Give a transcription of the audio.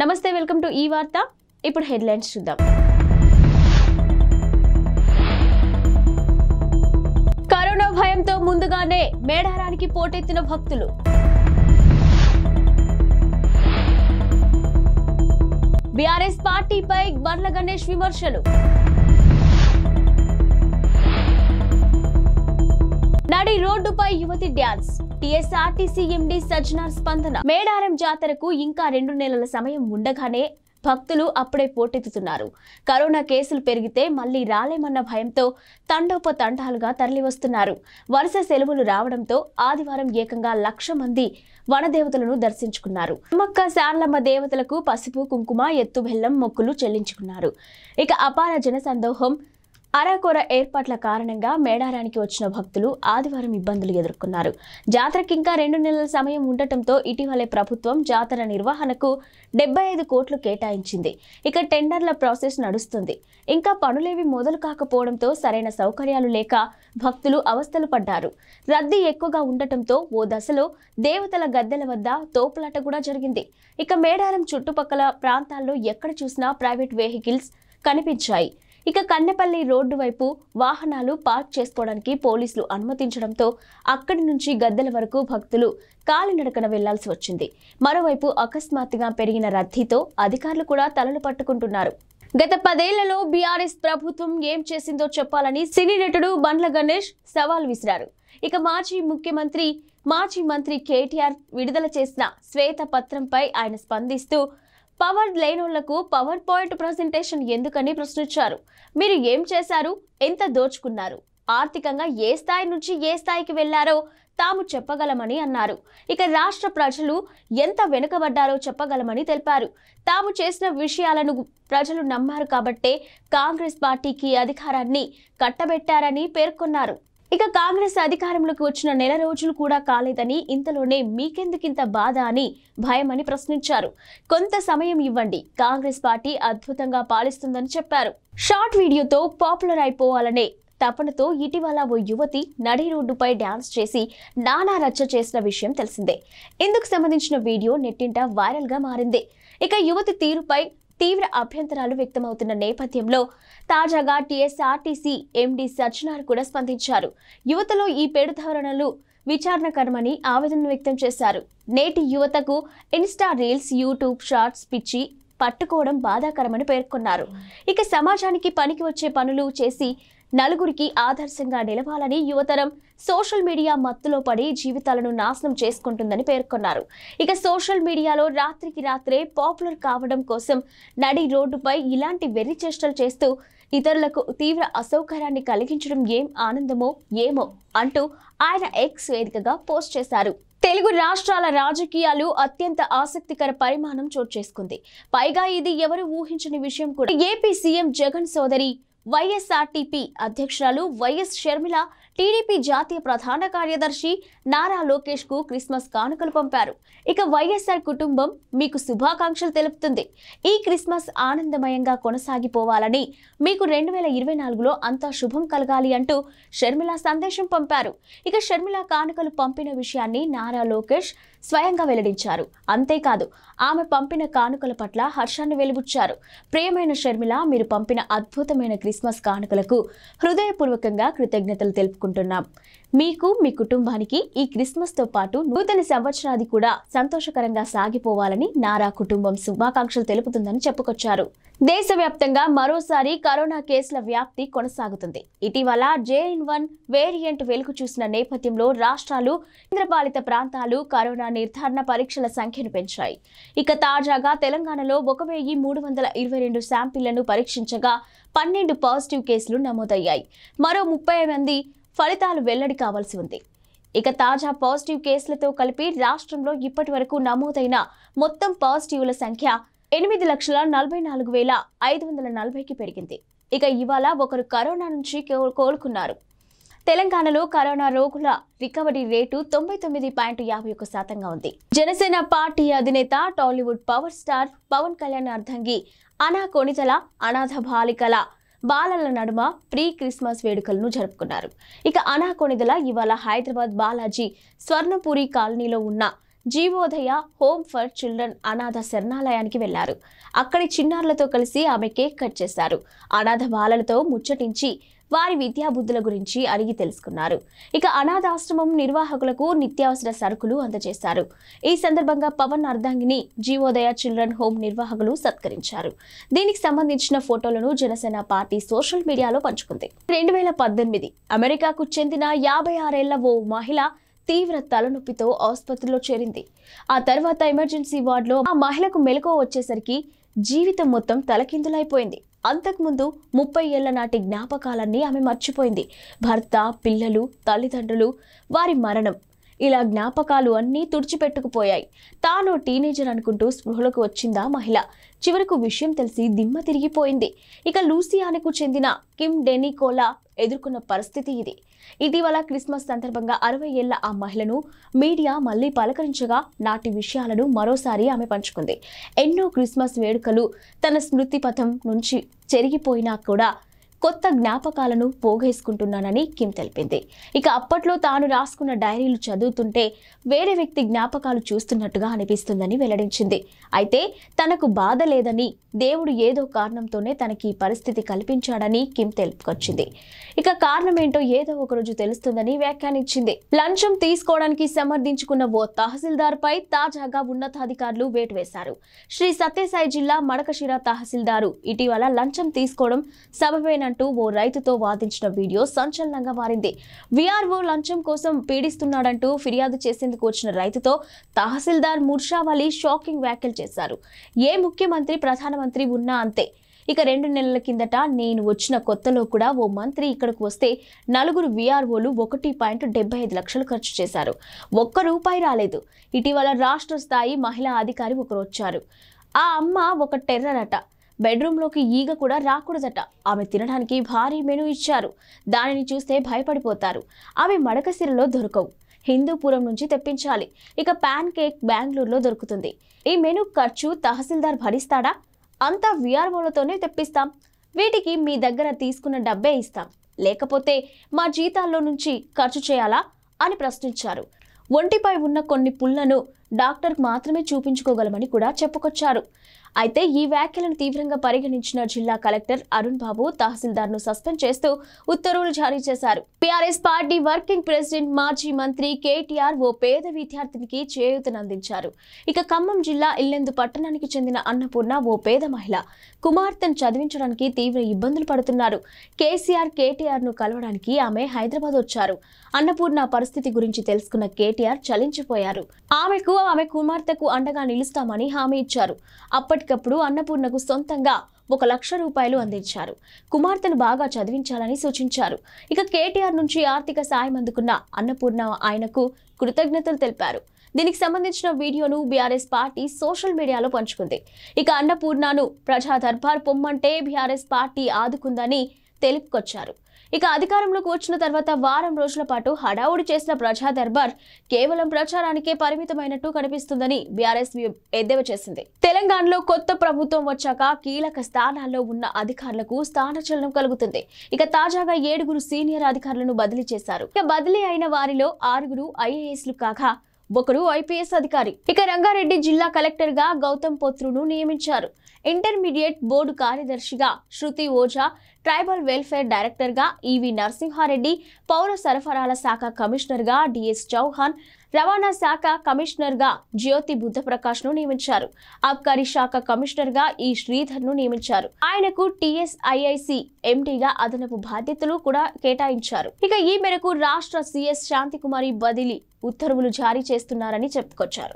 నమస్తే, welcome to ఈ వార్త. ఇప్పుడు హెడ్లైన్స్ చూద్దాం. కరోనా భయంతో ముందుగానే మేడారానికి పోటెత్తిన భక్తులు. బీఆర్ఎస్ పార్టీపై బండ్ల గణేష్ విమర్శలు. నడి రోడ్డుపై యువతి డ్యాన్స్. టీఎస్ఆర్టీసీ ఎండీ సజ్జనార్ స్పందన. మేడారం జాతరకు ఇంకా 2 నెలల సమయం ఉండగానే భక్తులు అప్పుడే పోటెత్తుతున్నారు. కరోనా కేసులు పెరిగితే మళ్లీ రాలేమన్న భయంతో తండోపతండాలుగా తరలివస్తున్నారు. వరుస సెలవులు రావడంతో ఆదివారం ఏకంగా 1,00,000 మంది వనదేవతలను దర్శించుకున్నారు. అమ్మక్క శారలమ్మ దేవతలకు పసుపు కుంకుమ ఎత్తు బెల్లం మొక్కులు చెల్లించుకున్నారు. ఇక అపార జనసందోహం అరకొర ఏర్పాట్ల కారణంగా మేడారానికి వచ్చిన భక్తులు ఆదివారం ఇబ్బందులు ఎదుర్కొన్నారు. జాతరకి ఇంకా 2 నెలల సమయం ఉండటంతో ఇటీవలే ప్రభుత్వం జాతర నిర్వహణకు 75 కోట్లు కేటాయించింది. ఇక టెండర్ల ప్రాసెస్ నడుస్తుంది. ఇంకా పనులేవి మొదలు కాకపోవడంతో సరైన సౌకర్యాలు లేక భక్తులు అవస్థలు పడ్డారు. రద్దీ ఎక్కువగా ఉండటంతో ఓ దశలో దేవతల గద్దెల వద్ద తోపులాట కూడా జరిగింది. ఇక మేడారం చుట్టుపక్కల ప్రాంతాల్లో ఎక్కడ చూసినా ప్రైవేట్ వెహికల్స్ కనిపించాయి. ఇక కన్నెపల్లి రోడ్డు వైపు వాహనాలు పార్క్ చేసుకోవడానికి పోలీసులు అనుమతించడంతో అక్కడి నుంచి గద్దెల వరకు భక్తులు కాలినడకన వెళ్లాల్సి వచ్చింది. మరోవైపు అకస్మాత్తుగా పెరిగిన రద్దీతో అధికారులు కూడా తలలు పట్టుకుంటున్నారు. గత 10 ఏళ్లలో బీఆర్ఎస్ ప్రభుత్వం ఏం చేసిందో చెప్పాలని సినీ నటుడు బండ్ల గణేష్ సవాల్ విసిరారు. ఇక మాజీ మంత్రి కేటీఆర్ విడుదల చేసిన శ్వేత పత్రంపై ఆయన స్పందిస్తూ పవర్ లేనోళ్లకు పవర్ పాయింట్ ప్రెజెంటేషన్ ఎందుకని ప్రశ్నించారు. మీరు ఏం చేశారు, ఎంత దోచుకున్నారు, ఆర్థికంగా ఏ స్థాయి నుంచి ఏ స్థాయికి వెళ్లారో తాము చెప్పగలమని అన్నారు. ఇక రాష్ట్ర ప్రజలు ఎంత వెనుకబడ్డారో చెప్పగలమని తెలిపారు. తాము చేసిన విషయాలను ప్రజలు నమ్మారు కాబట్టే కాంగ్రెస్ పార్టీకి అధికారాన్ని కట్టబెట్టారని పేర్కొన్నారు. ఇక కాంగ్రెస్ అధికారంలోకి వచ్చిన నెల రోజులు కూడా కాలేదని, ఇంతలోనే మీకెందుకింత బాధ అని భయమని ప్రశ్నించారు. కొంత సమయం ఇవ్వండి, కాంగ్రెస్ పార్టీ అద్భుతంగా పాలిస్తుందని చెప్పారు. షార్ట్ వీడియోతో పాపులర్ అయిపోవాలనే తపనతో ఇటీవల ఓ యువతి నడి రోడ్డుపై డాన్స్ చేసి నానా రచ్చ చేసిన విషయం తెలిసిందే. ఇందుకు సంబంధించిన వీడియో నెట్టింట వైరల్ గా మారింది. ఇక యువతి తీరుపై తీవ్ర అభ్యంతరాలు వ్యక్తమవుతున్న నేపథ్యంలో తాజాగా టీఎస్ఆర్టీసీ ఎండీ సజ్జనార్ కూడా స్పందించారు. యువతలో ఈ పెడుధోరణులు విచారణకరమని ఆవేదన వ్యక్తం చేశారు. నేటి యువతకు ఇన్స్టా రీల్స్, యూట్యూబ్ షార్ట్స్ పిచ్చి పట్టుకోవడం బాధాకరమని పేర్కొన్నారు. ఇక సమాజానికి పనికి వచ్చే పనులు చేసి నలుగురికి ఆదర్శంగా నిలవాలని యువతరం సోషల్ మీడియా మత్తులో పడి జీవితాలను నాశనం చేసుకుంటుందని పేర్కొన్నారు. ఇక సోషల్ మీడియాలో రాత్రికి రాత్రే పాపులర్ కావడం కోసం నడి రోడ్డుపై ఇలాంటి వెర్రి చేష్టలు చేస్తూ ఇతరులకు తీవ్ర అసౌకర్యాన్ని కలిగించడం ఏం ఆనందమో ఏమో అంటూ ఆయన ఎక్స్ వేదికగా పోస్ట్ చేశారు. తెలుగు రాష్ట్రాల రాజకీయాలు అత్యంత ఆసక్తికర పరిమాణం చోటు చేసుకుంది. పైగా ఇది ఎవరు ఊహించని విషయం కూడా. ఏపీ సీఎం జగన్ సోదరి వైఎస్ఆర్టీపీ అధ్యక్షురాలు వైఎస్ షర్మిల టీడీపీ జాతీయ ప్రధాన కార్యదర్శి నారా లోకేష్ కు క్రిస్మస్ కానుకలు పంపారు. ఇక వైఎస్ఆర్ కుటుంబం మీకు శుభాకాంక్షలు తెలుపుతుంది. ఈ క్రిస్మస్ ఆనందమయంగా కొనసాగిపోవాలని, మీకు 2024లో అంతా శుభం కలగాలి అంటూ షర్మిల సందేశం పంపారు. ఇక షర్మిల కానుకలు పంపిన విషయాన్ని నారా లోకేష్ స్వయంగా వెల్లడించారు. అంతేకాదు ఆమె పంపిన కానుకల పట్ల హర్షాన్ని వెలిబుచ్చారు. ప్రియమైన షర్మిల, మీరు పంపిన అద్భుతమైన క్రిస్మస్ కానుకలకు హృదయపూర్వకంగా కృతజ్ఞతలు తెలుపుకుంటున్నాం. మీకు, మీ కుటుంబానికి ఈ క్రిస్మస్ తో పాటు నూతన సంవత్సరాది కూడా సంతోషకరంగా సాగిపోవాలని నారా కుటుంబం శుభాకాంక్షలు తెలుపుతుందని చెప్పుకొచ్చారు. దేశవ్యాప్తంగా మరోసారి కరోనా కేసుల వ్యాప్తి కొనసాగుతుంది. ఇటీవల JN1 వేరియంట్ వెలుగు చూసిన నేపథ్యంలో రాష్ట్రాలు, కేంద్రపాలిత ప్రాంతాలు కరోనా నిర్ధారణ పరీక్షల సంఖ్యను పెంచాయి. ఇక తాజాగా తెలంగాణలో 1,322 శాంపిళ్లను పరీక్షించగా 12 పాజిటివ్ కేసులు నమోదయ్యాయి. మరో 30 మంది ఫలితాలు వెల్లడి కావాల్సి ఉంది. ఇక తాజా పాజిటివ్ కేసులతో కలిపి రాష్ట్రంలో ఇప్పటి వరకు నమోదైన మొత్తం పాజిటివ్ల సంఖ్య 8,44,540కి పెరిగింది. ఇక ఇవాళ ఒకరు కరోనా నుంచి కోలుకున్నారు. తెలంగాణలో కరోనా రోగుల రికవరీ రేటు 99.51% ఉంది. జనసేన పార్టీ అధినేత టాలీవుడ్ పవర్ స్టార్ పవన్ కళ్యాణ్ అర్ధంగి అనాకొనితల అనాథ బాలల నడుమ ప్రీ క్రిస్మస్ వేడుకలను జరుపుకున్నారు. ఇక అనాకొనిదల ఇవాళ హైదరాబాద్ బాలాజీ స్వర్ణపురి కాలనీలో ఉన్న జీవోదయ హోమ్ ఫర్ చిల్డ్రన్ అనాథ శరణాలయానికి వెళ్లారు. అక్కడి చిన్నారులతో కలిసి ఆమె కేక్ కట్ చేశారు. అనాథ బాలలతో ముచ్చటించి వారి విద్యాబుద్ధుల గురించి అడిగి తెలుసుకున్నారు. ఇక అనాథాశ్రమం నిర్వాహకులకు నిత్యావసర సరుకులు అందజేశారు. ఈ సందర్భంగా పవన్ అర్ధాంగిని జీవోదయ చిల్డ్రన్ హోమ్ నిర్వాహకులు సత్కరించారు. దీనికి సంబంధించిన ఫోటోలను జనసేన పార్టీ సోషల్ మీడియాలో పంచుకుంది. 2018 అమెరికాకు చెందిన 56 ఏళ్ల ఓ మహిళ తీవ్ర తలనొప్పితో ఆసుపత్రిలో చేరింది. ఆ తర్వాత ఎమర్జెన్సీ వార్డులో ఆ మహిళకు మెలకువ వచ్చేసరికి జీవితం మొత్తం తలకిందులైపోయింది. అంతకుముందు 30 ఏళ్ల నాటి జ్ఞాపకాలన్నీ ఆమె మర్చిపోయింది. భర్త, పిల్లలు, తల్లిదండ్రులు, వారి మరణం, ఇలా జ్ఞాపకాలు అన్నీ తుడిచిపెట్టుకుపోయాయి. తాను టీనేజర్ అనుకుంటూ స్పృహలోకి వచ్చిందా మహిళ. చివరకు విషయం తెలిసి దిమ్మ తిరిగిపోయింది. ఇక లూసియానాకు చెందిన కిమ్ డెనికోలా ఎదుర్కొన్న పరిస్థితి ఇది. ఇటీవల క్రిస్మస్ సందర్భంగా 60 ఏళ్ల ఆ మహిళను మీడియా మళ్లీ పలకరించగా నాటి విషయాలను మరోసారి ఆమె పంచుకుంది. ఎన్నో క్రిస్మస్ వేడుకలు తన స్మృతి పథం నుంచి చెరిగిపోయినా కూడా కొత్త జ్ఞాపకాలను పోగేసుకుంటున్నానని కిమ్ తెలిపింది. ఇక అప్పట్లో తాను రాసుకున్న డైరీలు చదువుతుంటే వేరే వ్యక్తి జ్ఞాపకాలు చూస్తున్నట్టుగా అనిపిస్తుందని వెల్లడించింది. అయితే తనకు బాధ లేదని, దేవుడు ఏదో కారణంతోనే తనకి ఈ పరిస్థితి కల్పించాడని కిమ్ తెలుపుకొచ్చింది. ఇక కారణం ఏంటో ఏదో ఒకరోజు తెలుస్తుందని వ్యాఖ్యానించింది. లంచం తీసుకోవడానికి సమర్థించుకున్న ఓ తహసీల్దార్ పై తాజాగా ఉన్నతాధికారులు వేటు వేశారు. శ్రీ సత్యసాయి జిల్లా మడకశిర తహసీల్దారు ఇటీవల లంచం తీసుకోవడం సబబేనంటూ ఓ రైతుతో వాదించిన వీడియో సంచలనంగా మారింది. వీఆర్ఓ లంచం కోసం పీడిస్తున్నాడంటూ ఫిర్యాదు చేసేందుకు వచ్చిన రైతుతో తహసీల్దార్ ముర్షావలి షాకింగ్ వ్యాఖ్యలు చేశారు. ఏ ముఖ్యమంత్రి, ప్రధానమంత్రి ఉన్నా అంతే. ఇక 2 నెలల కిందట నేను వచ్చిన కొత్తలో కూడా ఓ మంత్రి ఇక్కడకు వస్తే 4 వీఆర్ఓలు 1.75 లక్షలు ఖర్చు చేశారు. ₹1 రాలేదు. ఇటీవల రాష్ట్ర స్థాయి మహిళా అధికారి ఒకరు వచ్చారు. ఆ అమ్మ ఒక టెర్రర్ అట. బెడ్రూమ్లోకి ఈగ కూడా రాకూడదట. ఆమె తినడానికి భారీ మెనూ ఇచ్చారు. దానిని చూస్తే భయపడిపోతారు. అవి మడకసిరలో దొరకవు. హిందూపురం నుంచి తెప్పించాలి. ఇక ప్యాన్ కేక్ బెంగళూరులో దొరుకుతుంది. ఈ మెనూ ఖర్చు తహసీల్దార్ భరిస్తాడా? అంతా వీఆర్ఓలతోనే తెప్పిస్తాం. వీటికి మీ దగ్గర తీసుకున్న డబ్బే ఇస్తాం, లేకపోతే మా జీతాల్లో నుంచి ఖర్చు చేయాలా అని ప్రశ్నించారు. ఒంటిపై ఉన్న కొన్ని పుళ్లను డాక్టర్కు మాత్రమే చూపించుకోగలమని కూడా చెప్పుకొచ్చారు. అయితే ఈ వ్యాఖ్యలను తీవ్రంగా పరిగణించిన జిల్లా కలెక్టర్ అరుణ్ బాబు తహసీల్దార్ను సస్పెండ్ చేస్తూ ఉత్తర్వులు జారీ చేశారు. టీఆర్ఎస్ పార్టీ వర్కింగ్ ప్రెసిడెంట్ మాజీ మంత్రి కేటీఆర్ ఓ పేద విద్యార్థినికి చేయూతనందించారు. ఇక ఖమ్మం జిల్లా ఇల్లెందు పట్టణానికి చెందిన అన్నపూర్ణ ఓ పేద మహిళ కుమార్తెను చదివించడానికి తీవ్ర ఇబ్బందులు పడుతున్నారు. కేటీఆర్ ను కలవడానికి ఆమె హైదరాబాద్ వచ్చారు. అన్నపూర్ణ పరిస్థితి గురించి తెలుసుకున్న కేటీఆర్ చలించిపోయారు. ఆమె కుమార్తెకు అండగా నిలుస్తామని హామీ ఇచ్చారు. అప్పటికప్పుడు అన్నపూర్ణకు సొంతంగా ₹1,00,000 అందించారు. కుమార్తెను బాగా చదివించాలని సూచించారు. ఇక కేటీఆర్ నుంచి ఆర్థిక సాయం అందుకున్న అన్నపూర్ణ ఆయనకు కృతజ్ఞతలు తెలిపారు. దీనికి సంబంధించిన వీడియోను బీఆర్ఎస్ పార్టీ సోషల్ మీడియాలో పంచుకుంది. ఇక అన్నపూర్ణను ప్రజా దర్బార్ పొమ్మంటే బీఆర్ఎస్ పార్టీ ఆదుకుందని తెలుపుకొచ్చారు. ఇక అధికారంలోకి వచ్చిన తర్వాత వారం రోజుల పాటు హడావుడి చేసిన ప్రజా దర్బార్ కేవలం ప్రచారానికే పరిమితమైనట్టు కనిపిస్తుందని బీఆర్ఎస్ ఎద్దేవా చేసింది. తెలంగాణలో కొత్త ప్రభుత్వం వచ్చాక కీలక స్థానాల్లో ఉన్న అధికారులకు స్థానచలనం కలుగుతుంది. ఇక తాజాగా 7 సీనియర్ అధికారులను బదిలీ చేశారు. ఇక బదిలీ అయిన వారిలో 6 ఐఏఎస్లు కాగా 1 ఐపీఎస్ అధికారి. ఇక రంగారెడ్డి జిల్లా కలెక్టర్ గా గౌతమ్ పోత్రును నియమించారు. ఇంటర్మీడియట్ బోర్డు కార్యదర్శిగా శృతి ఓజా, ట్రైబల్ వెల్ఫేర్ డైరెక్టర్ గా ఈవి నరసింహారెడ్డి, పౌర సరఫరాల శాఖ కమిషనర్ గా డిఎస్ చౌహాన్, రవాణా శాఖ కమిషనర్ గా జ్యోతి బుద్ధప్రకాష్ ను నియమించారు. ఆబ్కారీ శాఖ కమిషనర్ గా ఈ శ్రీధర్ ను నియమించారు. ఆయనకు టీఎస్ఐఐసి ఎండీగా అదనపు బాధ్యతలు కూడా కేటాయించారు. ఇక ఈ మేరకు రాష్ట్ర సీఎస్ శాంతికుమారి బదిలీ ఉత్తర్వులు జారీ చేస్తున్నారని చెప్పుకొచ్చారు.